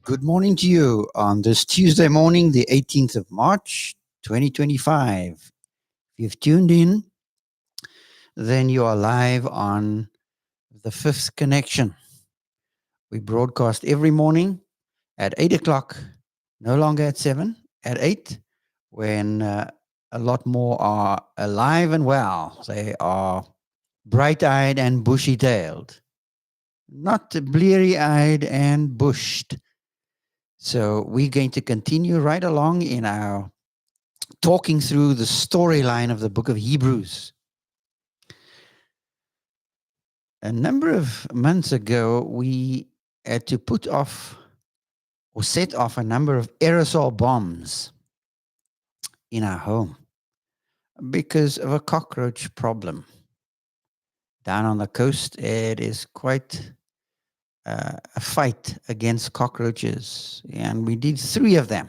Good morning to you on this Tuesday morning, the 18th of March, 2025. If you've tuned in, then you are live on the Fifth Connection. We broadcast every morning at 8 o'clock, no longer at 7, at 8, when a lot more are alive and well. They are bright eyed and bushy tailed, not bleary eyed and bushed. So we're going to continue right along in our talking through the storyline of the book of Hebrews. A number of months ago, we had to put off or set off a number of aerosol bombs in our home because of a cockroach problem. Down on the coast, it is quite a fight against cockroaches, and we did 3 of them.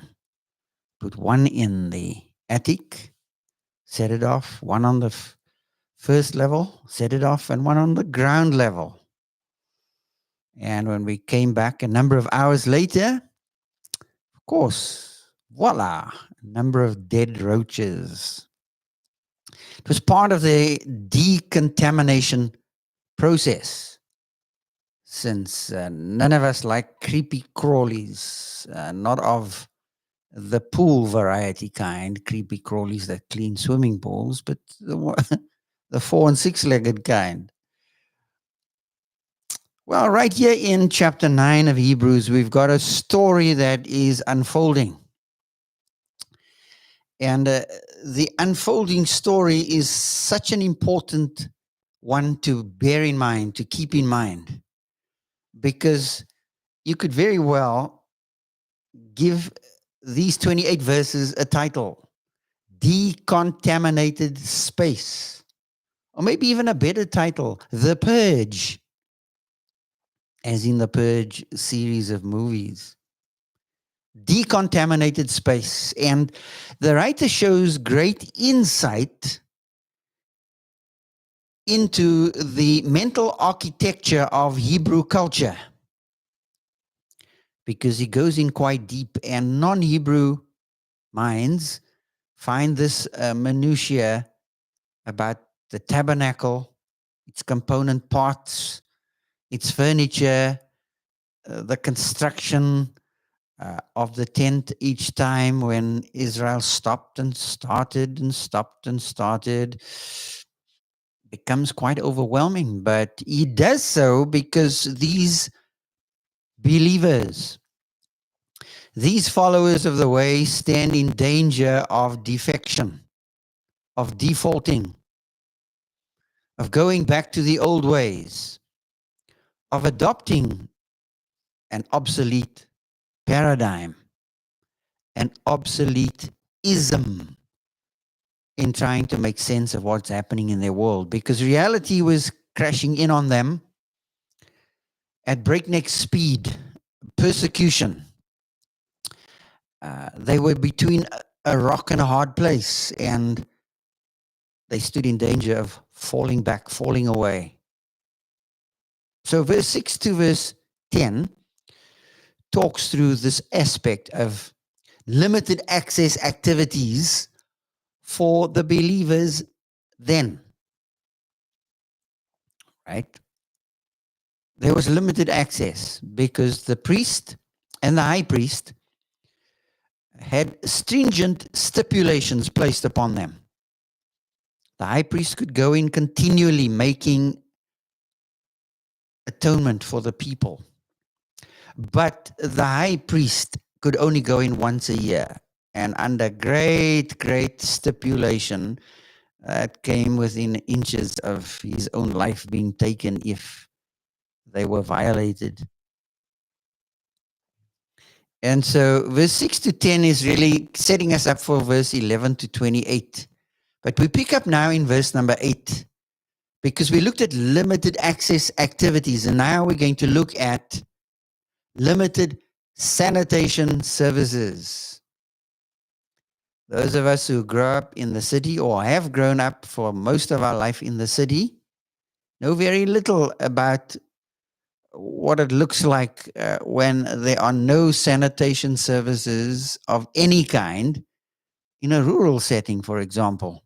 Put one in the attic, set it off, one on the first level, set it off, and one on the ground level. And when we came back a number of hours later, of course, voila, a number of dead roaches. It was part of the decontamination process, since none of us like creepy crawlies, not of the pool variety kind, creepy crawlies that clean swimming pools, but the 4 and 6-legged kind. Well, right here in chapter 9 of Hebrews, we've got a story that is unfolding. And the unfolding story is such an important one to bear in mind, to keep in mind, because you could very well give these 28 verses a title: Decontaminated Space, or maybe even a better title, The Purge, as in the Purge series of movies. Decontaminated space. And the writer shows great insight into the mental architecture of Hebrew culture, because he goes in quite deep, and non-Hebrew minds find this minutiae about the tabernacle, its component parts, its furniture, the construction of the tent each time when Israel stopped and started and stopped and started, becomes quite overwhelming. But he does so because these believers, these followers of the way, stand in danger of defection, of defaulting, of going back to the old ways, of adopting an obsolete paradigm, an obsolete ism in trying to make sense of what's happening in their world, because reality was crashing in on them at breakneck speed. Persecution. They were between a rock and a hard place, and they stood in danger of falling back, falling away. So verse 6 to verse 10 talks through this aspect of limited access activities for the believers then. Right? There was limited access because the priest and the high priest had stringent stipulations placed upon them. The high priest could go in continually making atonement for the people, but the high priest could only go in once a year, and under great, great stipulation that came within inches of his own life being taken if they were violated. And so verse 6 to 10 is really setting us up for verse 11 to 28. But we pick up now in verse number 8, because we looked at limited access activities, and now we're going to look at limited sanitation services. Those of us who grow up in the city, or have grown up for most of our life in the city, know very little about what it looks like when there are no sanitation services of any kind in a rural setting, for example.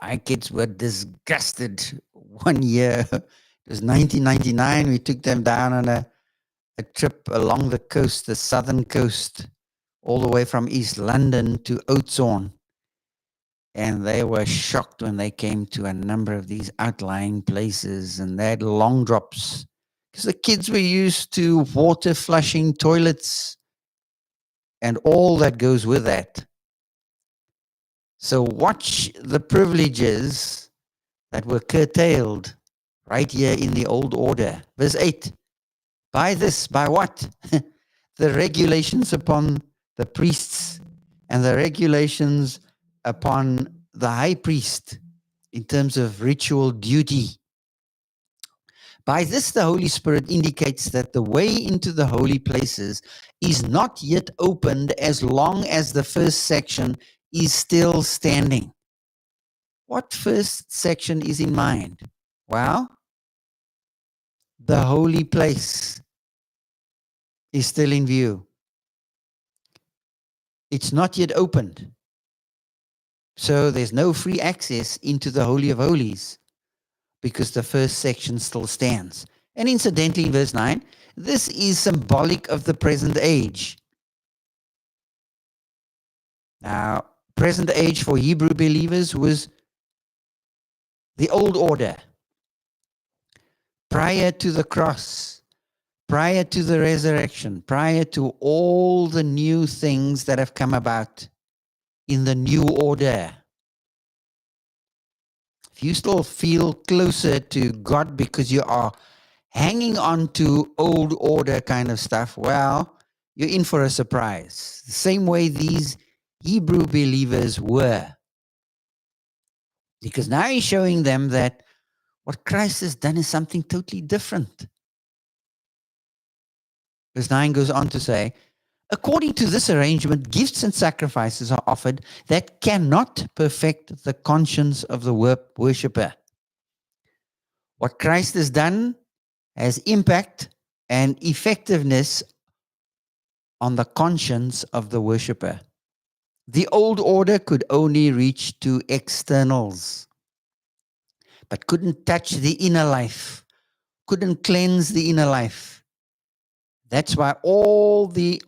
My kids were disgusted one year. It was 1999. We took them down on a trip along the coast, the southern coast, all the way from East London to Oudtshoorn. And they were shocked when they came to a number of these outlying places, and they had long drops because the kids were used to water flushing toilets and all that goes with that. So watch the privileges that were curtailed right here in the old order. Verse 8. By this, by what? The regulations upon the priests and the regulations upon the high priest in terms of ritual duty. By this, the Holy Spirit indicates that the way into the holy places is not yet opened as long as the first section is still standing. What first section is in mind? Well, the holy place is still in view. It's not yet opened. So there's no free access into the Holy of Holies because the first section still stands. And incidentally, in verse 9, this is symbolic of the present age. Now, present age for Hebrew believers was the old order. Prior to the cross, prior to the resurrection, prior to all the new things that have come about in the new order. If you still feel closer to God because you are hanging on to old order kind of stuff, well, you're in for a surprise. The same way these Hebrew believers were. Because now he's showing them that what Christ has done is something totally different. Verse 9 goes on to say, according to this arrangement, gifts and sacrifices are offered that cannot perfect the conscience of the worshipper. What Christ has done has impact and effectiveness on the conscience of the worshipper. The old order could only reach to externals, but couldn't touch the inner life, couldn't cleanse the inner life. That's why all the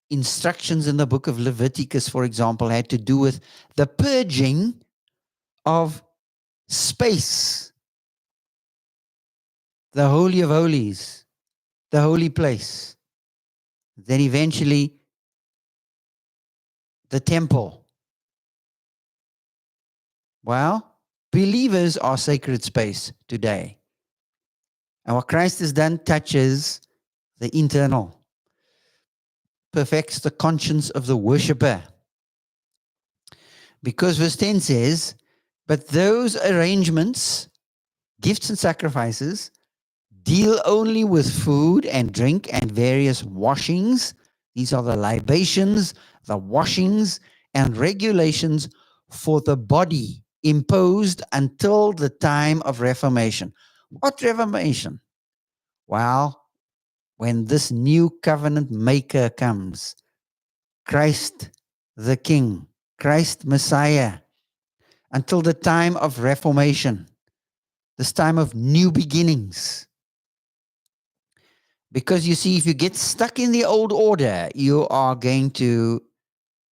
instructions in the book of Leviticus, for example, had to do with the purging of space, the Holy of Holies, the holy place. Then eventually the temple. Well, believers are sacred space today. And what Christ has done touches the internal, perfects the conscience of the worshipper. Because verse 10 says, but those arrangements, gifts and sacrifices, deal only with food and drink and various washings. These are the libations, the washings, and regulations for the body imposed until the time of Reformation. What Reformation? Well, when this new covenant maker comes, Christ the King, Christ Messiah, until the time of Reformation, this time of new beginnings. Because you see, if you get stuck in the old order, you are going to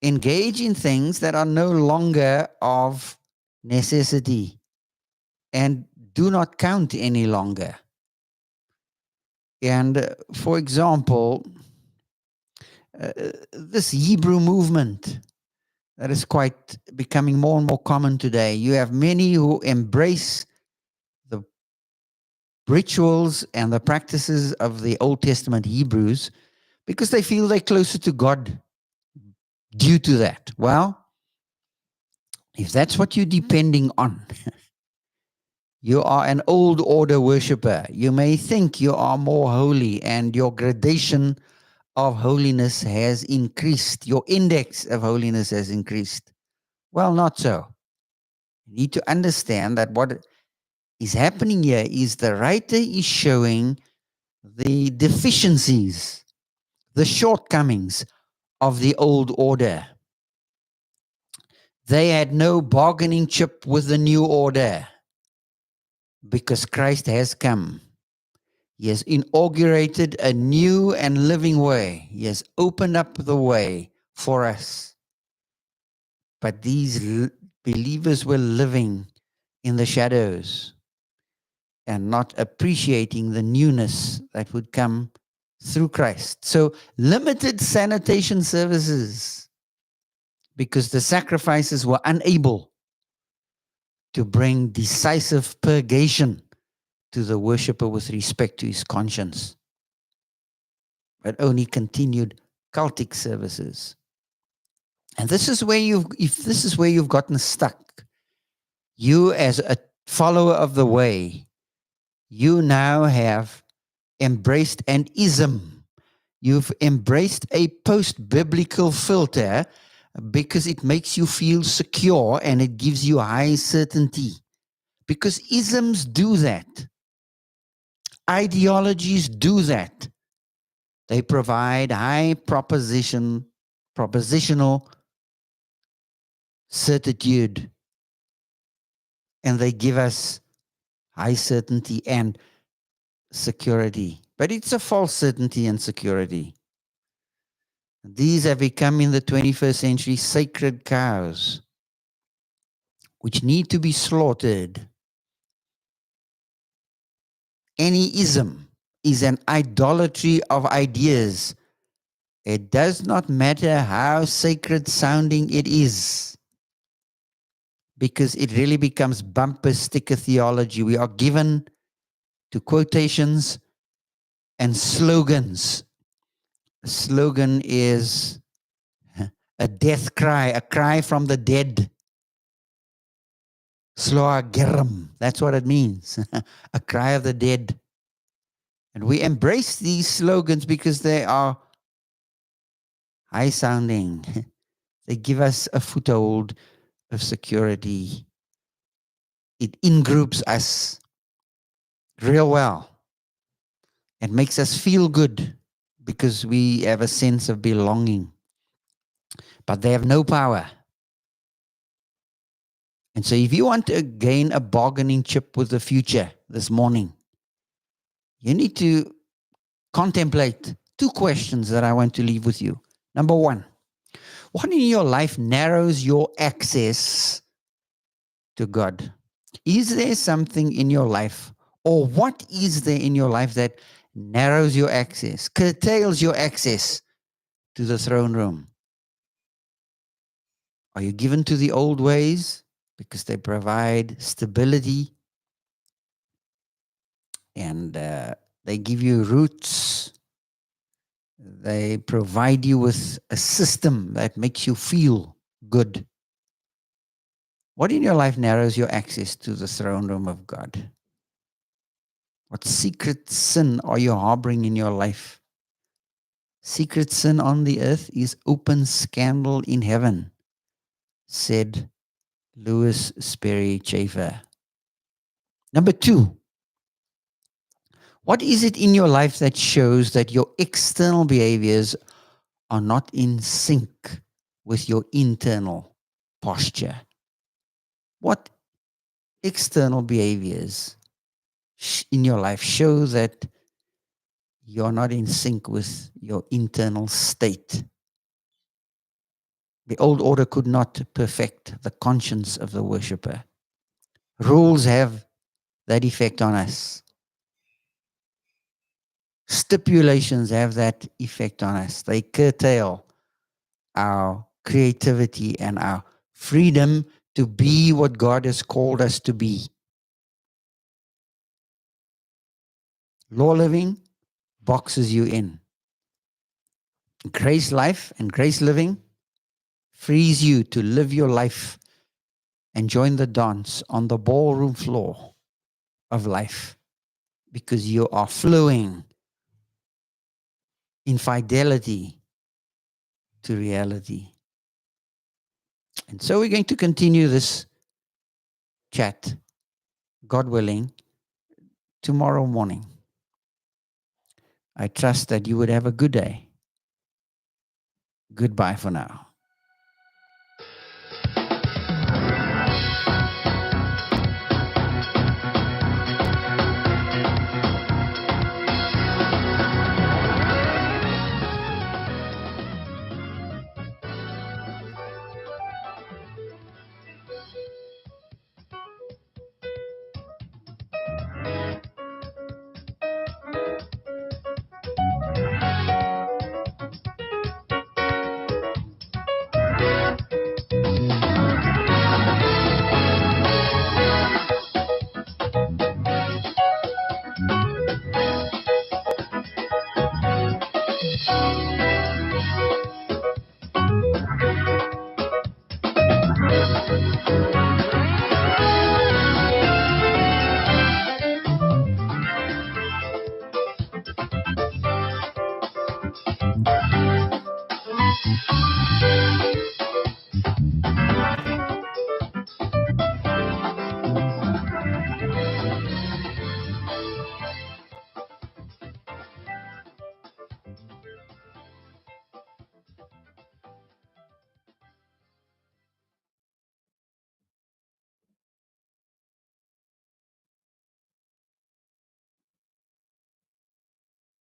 engage in things that are no longer of necessity and do not count any longer. And for example, this Hebrew movement that is quite becoming more and more common today. You have many who embrace the rituals and the practices of the Old Testament Hebrews because they feel they're closer to God due to that. Well, if that's what you're depending on, you are an old order worshiper. You may think you are more holy and your gradation of holiness has increased. Your index of holiness has increased. Well, not so. You need to understand that what is happening here is the writer is showing the deficiencies, the shortcomings of the old order. They had no bargaining chip with the new order because Christ has come. He has inaugurated a new and living way. He has opened up the way for us. But these believers were living in the shadows and not appreciating the newness that would come through Christ. So limited sanitation services because the sacrifices were unable to bring decisive purgation to the worshiper with respect to his conscience, but only continued cultic services. And this is where you've gotten stuck, you as a follower of the way, you now have embraced an ism. You've embraced a post-biblical filter because it makes you feel secure and it gives you high certainty. Because isms do that. Ideologies do that. They provide high propositional certitude, and they give us high certainty and security. But it's a false certainty and security. These have become in the 21st century sacred cows, which need to be slaughtered. Any ism is an idolatry of ideas. It does not matter how sacred sounding it is, because it really becomes bumper sticker theology. We are given to quotations and slogans. A slogan is a death cry, a cry from the dead. Sloa Gerim, that's what it means, a cry of the dead. And we embrace these slogans because they are high sounding. They give us a foothold of security. It in-groups us real well. It makes us feel good because we have a sense of belonging. But they have no power. And so if you want to gain a bargaining chip with the future this morning, you need to contemplate two questions that I want to leave with you. Number one, what in your life narrows your access to God? Is there something in your life, or what is there in your life that narrows your access, curtails your access to the throne room? Are you given to the old ways because they provide stability and they give you roots? They provide you with a system that makes you feel good. What in your life narrows your access to the throne room of God? What secret sin are you harboring in your life? Secret sin on the earth is open scandal in heaven, said Louis Sperry Chafer. Number two, what is it in your life that shows that your external behaviors are not in sync with your internal posture? What external behaviors in your life show that you're not in sync with your internal state? The old order could not perfect the conscience of the worshiper. Rules have that effect on us. Stipulations have that effect on us. They curtail our creativity and our freedom to be what God has called us to be. Law living boxes you in. Grace life and grace living frees you to live your life and join the dance on the ballroom floor of life, because you are flowing in fidelity to reality. And so we're going to continue this chat God willing, tomorrow morning. I trust that you would have a good day. Goodbye for now.